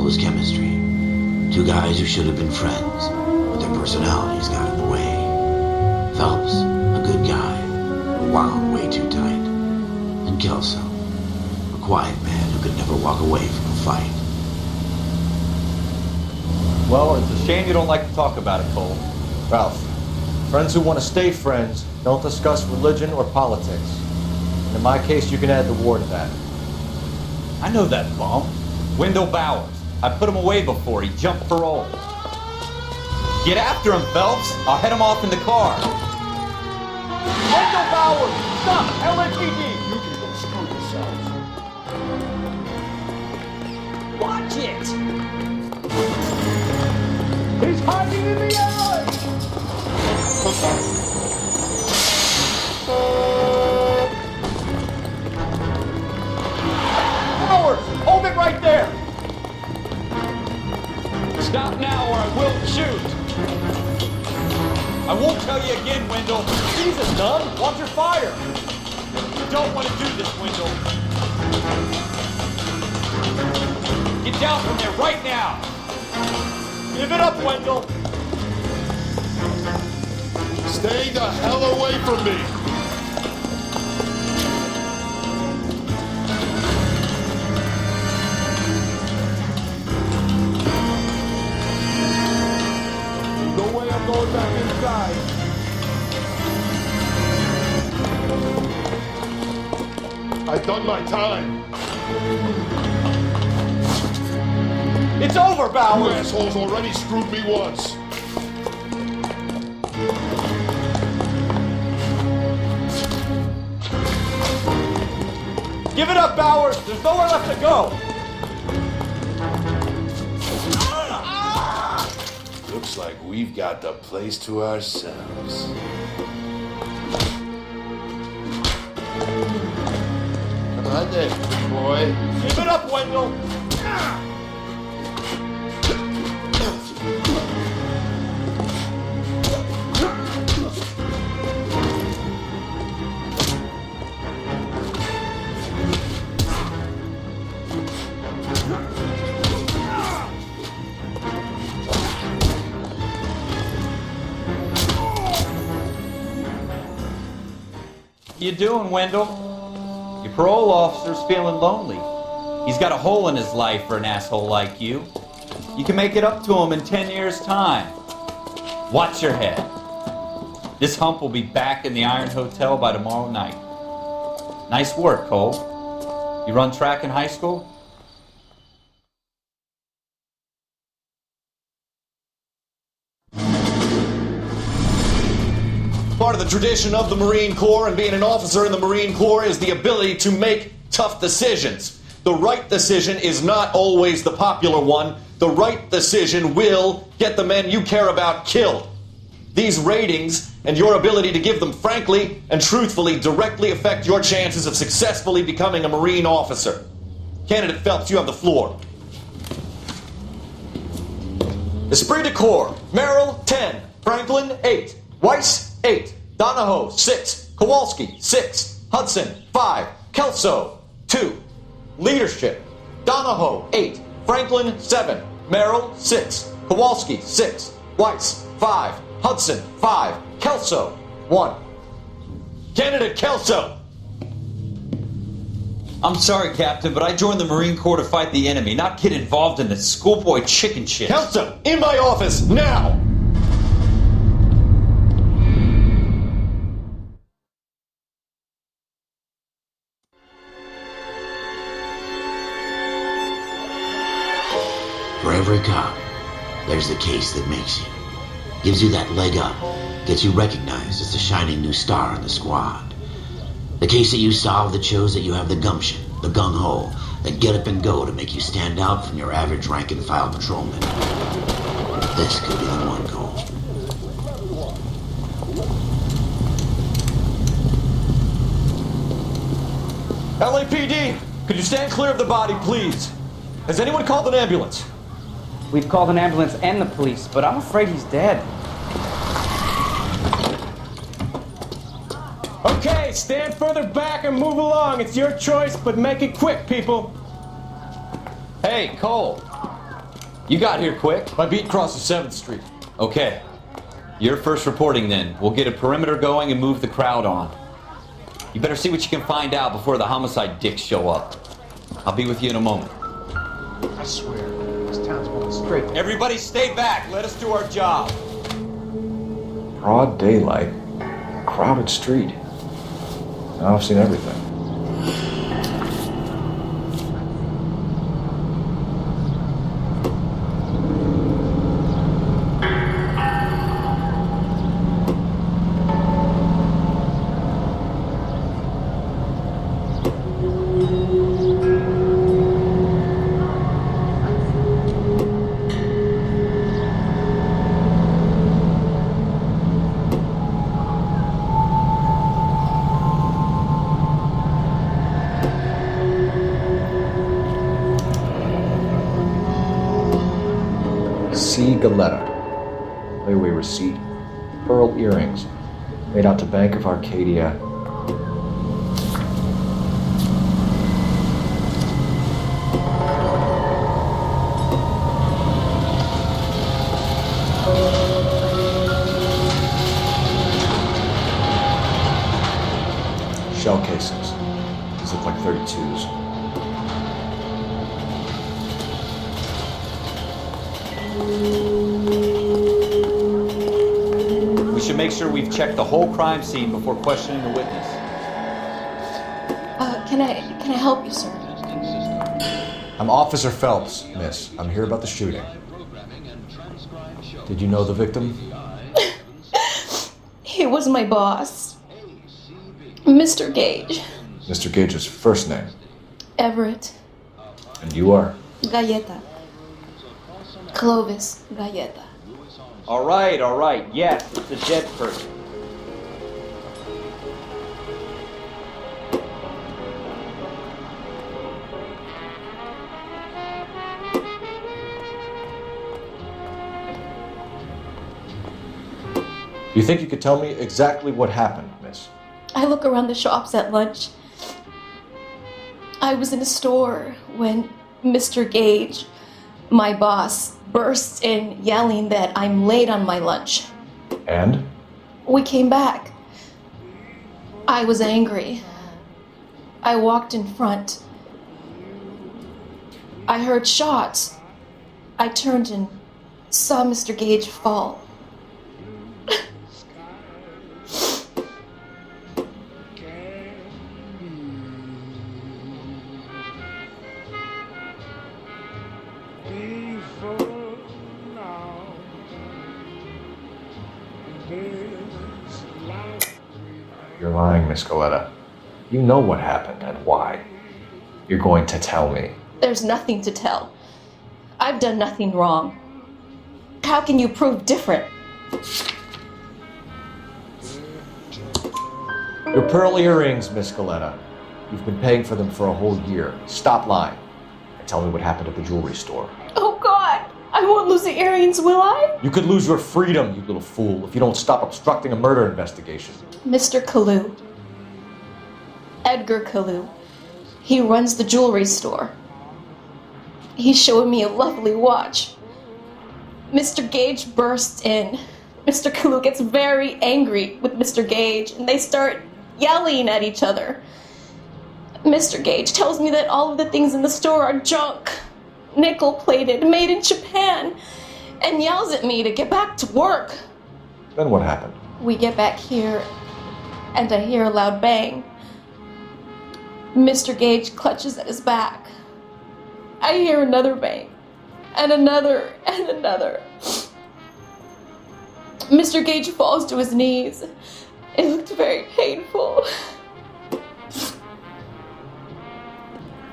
was chemistry. Two guys who should have been friends, but their personalities got in the way. Phelps, a good guy, wound way too tight. And Kelso, a quiet man who could never walk away from a fight. Well, it's a shame you don't like to talk about it, Cole. Ralph, friends who want to stay friends don't discuss religion or politics. And in my case, you can add the war to that. I know that bum. Wendell Bowers. I put him away before. He jumped parole. Get after him, Phelps. I'll head him off in the car. Wendell Bowers! Stop! LAPD! You can go screw yourselves. Watch it! He's hiding in the alley! Bowers! Hold it right there! Stop now or I will shoot! I won't tell you again, Wendell. Jesus, Dunn! Watch your fire! You don't want to do this, Wendell. Get down from there right now! Give it up, Wendell! Stay the hell away from me! No way I'm going back inside. I've done my time. It's over, You Bowers! assholes already screwed me once. Give it up, Bowers! There's nowhere left to go! Looks like we've got the place to ourselves. Come on then, big boy. Give it up, Wendell! You doing, Wendell? Your parole officer's feeling lonely. He's got a hole in his life for an asshole like you. You can make it up to him in 10 years' time. Watch your head. This hump will be back in the Iron Hotel by tomorrow night. Nice work, Cole. You run track in high school? Part of the tradition of the Marine Corps and being an officer in the Marine Corps is the ability to make tough decisions. The right decision is not always the popular one. The right decision will get the men you care about killed. These ratings and your ability to give them frankly and truthfully directly affect your chances of successfully becoming a Marine officer. Candidate Phelps, you have the floor. Esprit de Corps, Merrill, 10. Franklin, 8. Weiss, 8. Donahoe, 6. Kowalski, 6. Hudson, 5. Kelso, 2. Leadership, Donahoe, 8. Franklin, 7. Merrill, 6. Kowalski, 6. Weiss, 5. Hudson, 5. Kelso, 1. Candidate Kelso! I'm sorry, Captain, but I joined the Marine Corps to fight the enemy, not get involved in this schoolboy chicken shit. Kelso, in my office, now! For every cop, there's the case that makes you. Gives you that leg up, gets you recognized as the shining new star in the squad. The case that you solve that shows that you have the gumption, the gung-ho, that get up and go to make you stand out from your average rank-and-file patrolman. This could be the one, Cole. LAPD, could you stand clear of the body, please? Has anyone called an ambulance? We've called an ambulance and the police, but I'm afraid he's dead. Okay, stand further back and move along. It's your choice, but make it quick, people. Hey, Cole. You got here quick. My beat crosses 7th Street. Okay. You're first reporting then. We'll get a perimeter going and move the crowd on. You better see what you can find out before the homicide dicks show up. I'll be with you in a moment. I swear, this town's going straight. Everybody stay back. Let us do our job. Broad daylight, crowded street. Now I've seen everything. Galetta. Layaway receipt. Pearl earrings. Made out to Bank of Arcadia. Shell casings. These look like 32s. We should make sure we've checked the whole crime scene before questioning the witness. Can I help you, sir? I'm Officer Phelps, miss. I'm here about the shooting. Did you know the victim? He was my boss, Mr. Gage. Mr. Gage's first name. Everett. And you are? Galleta. Clovis Galleta. All right. Yes, it's a dead person. You think you could tell me exactly what happened, miss? I look around the shops at lunch. I was in a store when Mr. Gage, my boss, bursts in yelling that I'm late on my lunch. And? We came back. I was angry. I walked in front. I heard shots. I turned and saw Mr. Gage fall. You're lying, Miss Galetta. You know what happened and why. You're going to tell me. There's nothing to tell. I've done nothing wrong. How can you prove different? Your pearl earrings, Miss Galetta. You've been paying for them for a whole year. Stop lying and tell me what happened at the jewelry store. Oh God, I won't lose the earrings, will I? You could lose your freedom, you little fool, if you don't stop obstructing a murder investigation. Mr. Kalu. Edgar Kalu. He runs the jewelry store. He showed me a lovely watch. Mr. Gage bursts in. Mr. Kalu gets very angry with Mr. Gage, and they start yelling at each other. Mr. Gage tells me that all of the things in the store are junk, nickel-plated, made in Japan, and yells at me to get back to work. Then what happened? We get back here, and I hear a loud bang. Mr. Gage clutches at his back. I hear another bang, and another, and another. Mr. Gage falls to his knees. It looked very painful.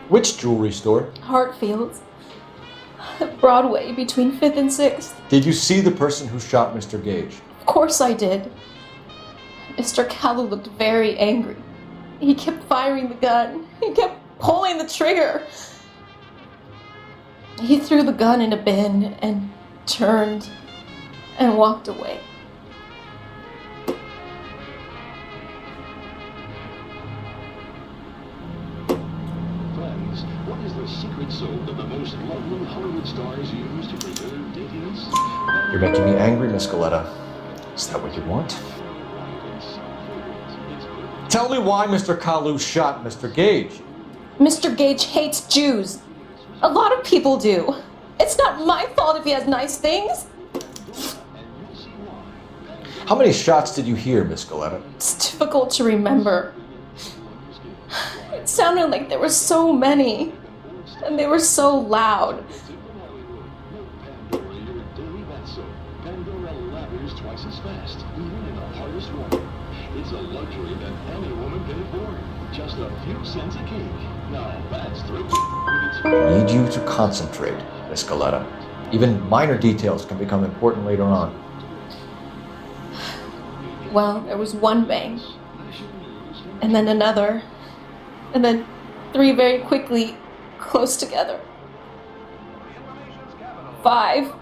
Which jewelry store? Hartfield's. Broadway, between 5th and 6th. Did you see the person who shot Mr. Gage? Of course I did. Mr. Kalu looked very angry. He kept firing the gun. He kept pulling the trigger. He threw the gun in a bin and turned and walked away. Friends, what is the secret soap that the most lovely Hollywood stars use to You're making me angry, Miss Galetta. Is that what you want? Tell me why Mr. Kalu shot Mr. Gage. Mr. Gage hates Jews. A lot of people do. It's not my fault if he has nice things. How many shots did you hear, Miss Galetta? It's difficult to remember. It sounded like there were so many. And they were so loud. It's a luxury that any woman can afford. Just a few cents a cake. Now that's through. I need you to concentrate, Miss Galetta. Even minor details can become important later on. Well, there was one bang. And then another. And then 3 very quickly, close together. 5.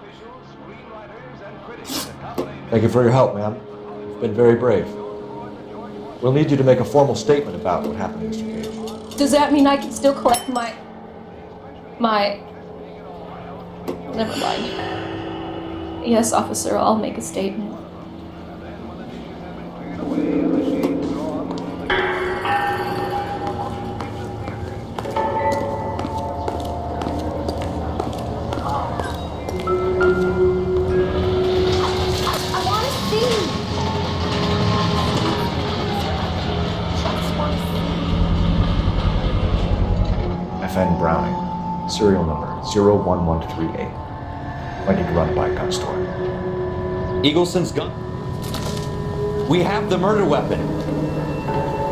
Thank you for your help, ma'am. You've been very brave. We'll need you to make a formal statement about what happened, Mr. Gage. Does that mean I can still collect my... Never mind. Yes, officer, I'll make a statement. FN Browning, serial number 01138. I need to run by a gun store. Eagleson's gun. We have the murder weapon.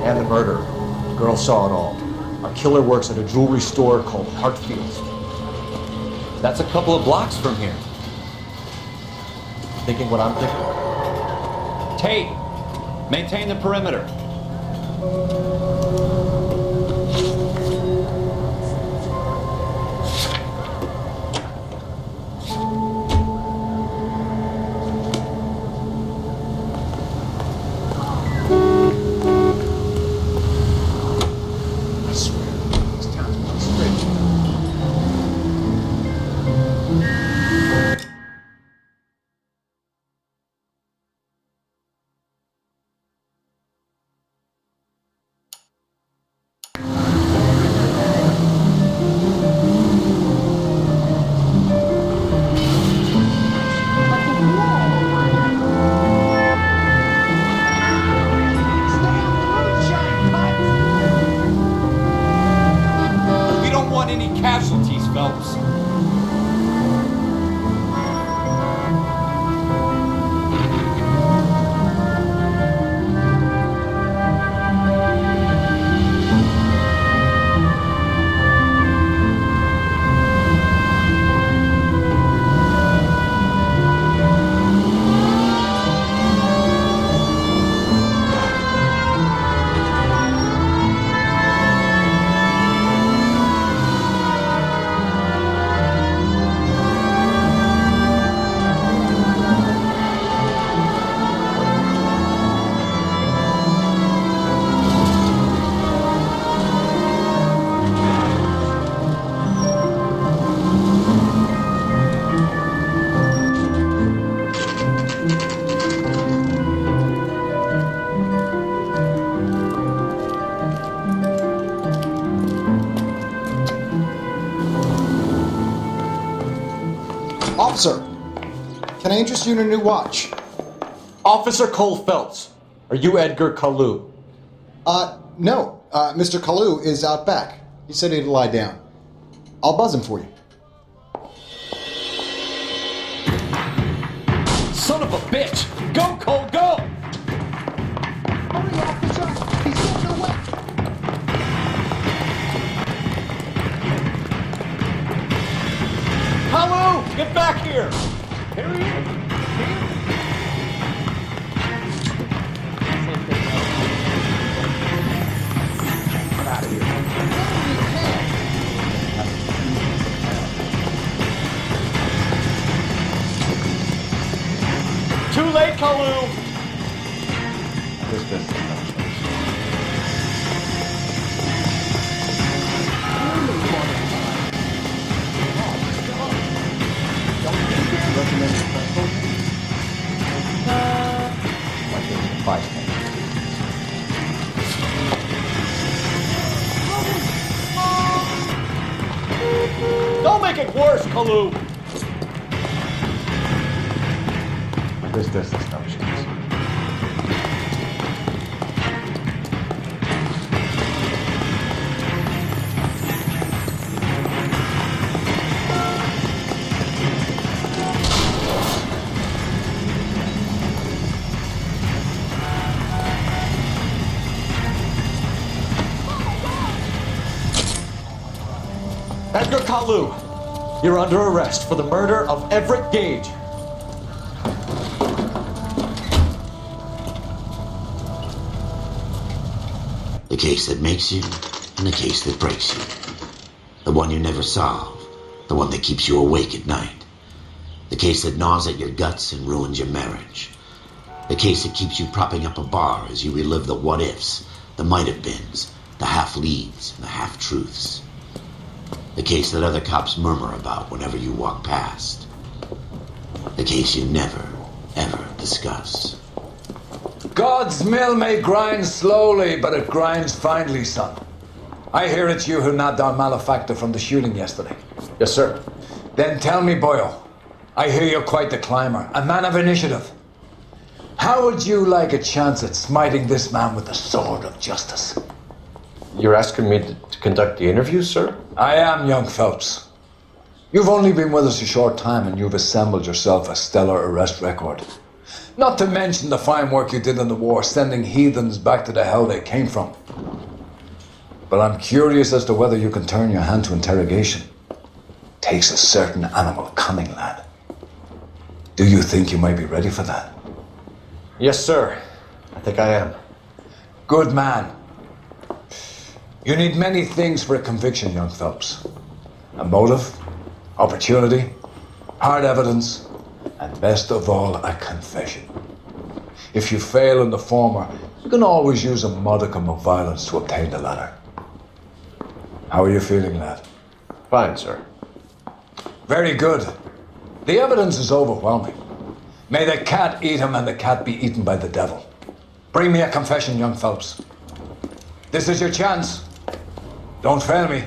And the murder. The girl saw it all. Our killer works at a jewelry store called Hartfield's. That's a couple of blocks from here. Thinking what I'm thinking? Tate, maintain the perimeter. I swear, this town's going straight. We don't want any casualties, Phelps. Officer, can I interest you in a new watch? Officer Cole Phelps, are you Edgar Kalu? No. Mr. Kalu is out back. He said he'd lie down. I'll buzz him for you. Son of a bitch! Go, Cole, go! Hurry, officer! He's getting away! Hello! Get back here! Here he is! Get out of here. Too late, Kalu! This business. Recommend Fight me. Don't make it worse, Kalu! This distance, no chance. Edgar Kalu, you're under arrest for the murder of Everett Gage. The case that makes you and the case that breaks you. The one you never solve. The one that keeps you awake at night. The case that gnaws at your guts and ruins your marriage. The case that keeps you propping up a bar as you relive the what-ifs, the might-have-beens, the half-leaves, and the half-truths. The case that other cops murmur about whenever you walk past. The case you never, ever discuss. God's mill may grind slowly, but it grinds finely, son. I hear it's you who nabbed our malefactor from the shooting yesterday. Yes, sir. Then tell me, Boyle, I hear you're quite the climber, a man of initiative. How would you like a chance at smiting this man with the sword of justice? You're asking me to conduct the interview, sir? I am, young Phelps. You've only been with us a short time and you've assembled yourself a stellar arrest record. Not to mention the fine work you did in the war, sending heathens back to the hell they came from. But I'm curious as to whether you can turn your hand to interrogation. Takes a certain animal cunning, lad. Do you think you might be ready for that? Yes, sir. I think I am. Good man. You need many things for a conviction, young Phelps. A motive, opportunity, hard evidence, and best of all, a confession. If you fail in the former, you can always use a modicum of violence to obtain the latter. How are you feeling, lad? Fine, sir. Very good. The evidence is overwhelming. May the cat eat him and the cat be eaten by the devil. Bring me a confession, young Phelps. This is your chance. Don't fail me.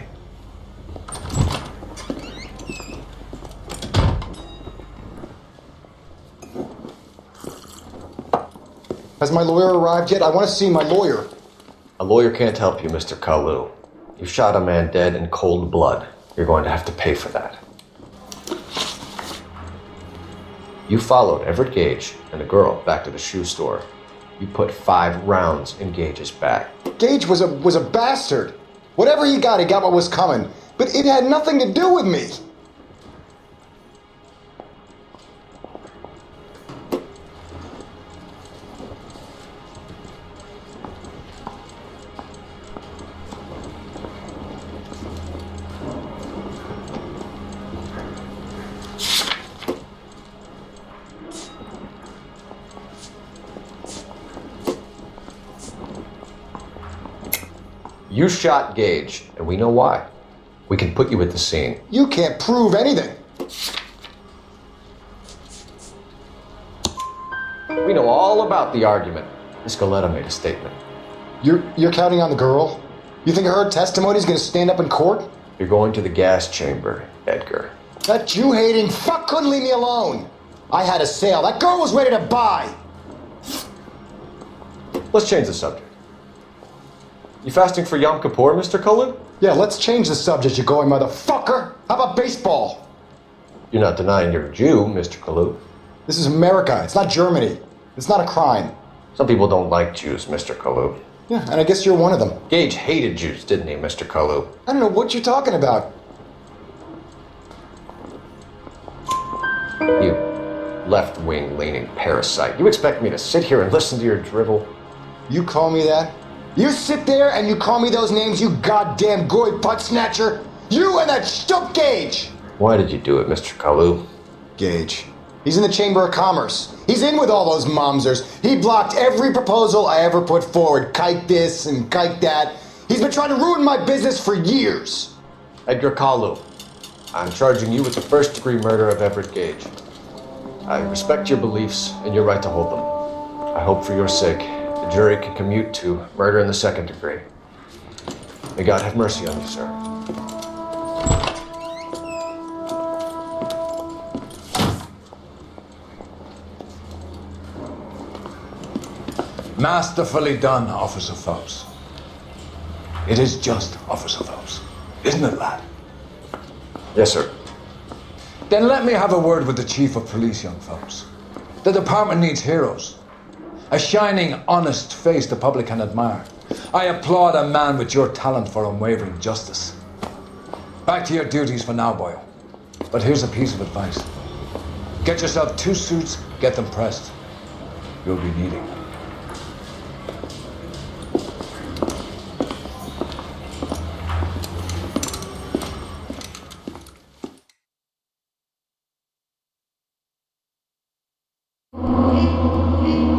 Has my lawyer arrived yet? I want to see my lawyer. A lawyer can't help you, Mr. Kalu. You shot a man dead in cold blood. You're going to have to pay for that. You followed Everett Gage and the girl back to the shoe store. You put 5 rounds in Gage's back. Gage was a bastard. Whatever he got what was coming. But it had nothing to do with me. You shot Gage, and we know why. We can put you at the scene. You can't prove anything. We know all about the argument. Miss Goleta made a statement. You're counting on the girl? You think her testimony is going to stand up in court? You're going to the gas chamber, Edgar. That Jew-hating fuck couldn't leave me alone. I had a sale. That girl was ready to buy. Let's change the subject. You fasting for Yom Kippur, Mr. Cullen? Yeah, let's change the subject, you going motherfucker. How about baseball? You're not denying you're a Jew, Mr. Kalu. This is America. It's not Germany. It's not a crime. Some people don't like Jews, Mr. Kalu. Yeah, and I guess you're one of them. Gage hated Jews, didn't he, Mr. Kalu? I don't know what you're talking about. You left-wing leaning parasite. You expect me to sit here and listen to your drivel? You call me that? You sit there and you call me those names, you goddamn goy butt snatcher? You and that shtup Gage! Why did you do it, Mr. Kalu? Gage. He's in the Chamber of Commerce. He's in with all those momsers. He blocked every proposal I ever put forward. Kike this and kike that. He's been trying to ruin my business for years. Edgar Kalu, I'm charging you with the first-degree murder of Everett Gage. I respect your beliefs and your right to hold them. I hope for your sake the jury can commute to murder in the second degree. May God have mercy on you, sir. Masterfully done, Officer Phelps. It is just, Officer Phelps. Isn't it, lad? Yes, sir. Then let me have a word with the Chief of Police, young Phelps. The department needs heroes. A shining, honest face the public can admire. I applaud a man with your talent for unwavering justice. Back to your duties for now, boyo. But here's a piece of advice. Get yourself 2 suits, get them pressed. You'll be needing them.